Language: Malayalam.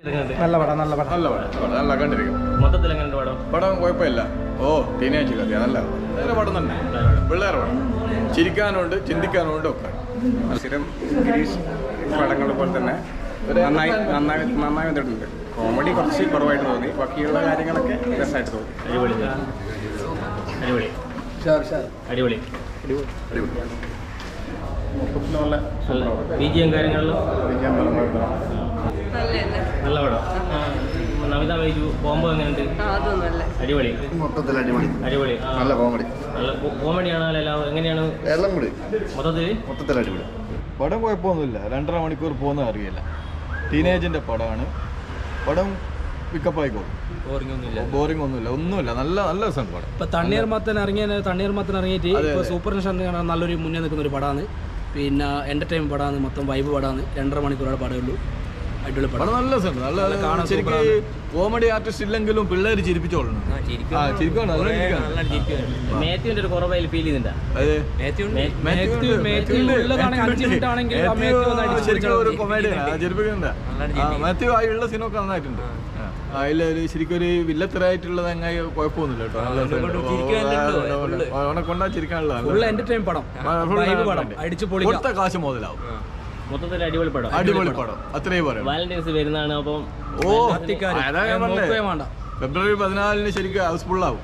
നല്ല പടം നല്ല പടം നല്ല പടം നല്ല കണ്ടിരിക്കും. മൊത്തത്തിൽ എങ്ങനെ പടം കുഴപ്പമില്ല. ടീനേജ് കഥ നല്ല പടം തന്നെ. പിള്ളേർ പടം ചിരിക്കാനുണ്ട് ചിന്തിക്കാനുണ്ട് ഒക്കെ. സ്ഥിരം ഗിരീഷ് പടങ്ങൾ പോലെ തന്നെ നന്നായി വന്നിട്ടുണ്ട്. കോമഡി കുറച്ച് കുറവായിട്ട് തോന്നി, ബാക്കിയുള്ള കാര്യങ്ങളൊക്കെ രസമായിട്ട് തോന്നി. അടിപൊളി അടിപൊളി ബിജിഎം കാര്യങ്ങളിലും നല്ല പടം. നമിത ബൈജു കോംബോ എങ്ങനെയുണ്ട്? അടിപൊളി മൊത്തത്തിൽ അടിപൊളി അടിപൊളി നല്ല കോമഡി. നല്ല കോമഡിയാണോ അല്ല എങ്ങനെയാണ്? എല്ലാം കൂടി മൊത്തത്തിൽ അടിപൊളി. പടം കുഴപ്പമൊന്നുമില്ല. 2.5 മണിക്കൂർ പോകുന്ന അറിയില്ല. ടീനേജിന്റെ പടമാണ്. പടം പിക്കപ്പ് ആയിക്കോളും. ബോറിംഗ് ഒന്നുമില്ല. നല്ല രസം പടം. ഇപ്പൊ തണ്ണീർമത്തൻ ഇറങ്ങിയിട്ട് ഇപ്പൊ സൂപ്പർ നല്ലൊരു മുന്നേ നിൽക്കുന്ന ഒരു പടമാണ്. പിന്നെ എന്റർടൈൻ പടമാണ്, മൊത്തം വൈബ് പടമാണ്. 2.5 മണിക്കൂറുടെ പടമേ ഉള്ളൂ. അടിപൊളി പടം. നല്ല രസം. നല്ല ശരിക്കും കോമഡി ആർട്ടിസ്റ്റ് ഇല്ലെങ്കിലും പിള്ളേർ ചിരിപ്പിച്ചോളണം. മാത്യുവിന്റെ ഒരു കുറവായി ഫീൽ ചെയ്യുന്നുണ്ട്. ശരിക്കും ഒരു കൊമേഡിയാണ് ചിരിപ്പിക്കണ്ട. മാത്യു ആയുള്ള സീനൊക്കെ നന്നായിട്ടുണ്ട്. അതിലൊരു ശരിക്കും ഒരു വില്ലത്തരായിട്ടുള്ളത് അങ്ങനെ കുഴപ്പമൊന്നുമില്ല കേട്ടോ. അവനെ കൊണ്ടാ ചിരിക്കാനുള്ള കൊടുത്ത കാശ് മുതലാവും. മൊത്തത്തിൽ അടിപൊളി പടം അത്രയും പറയാം. വാലന്റൈൻസ് വരുന്നതാണ്. അപ്പം ഫെബ്രുവരി 14 ശരിക്കും ഹൗസ്ഫുൾ ആവും.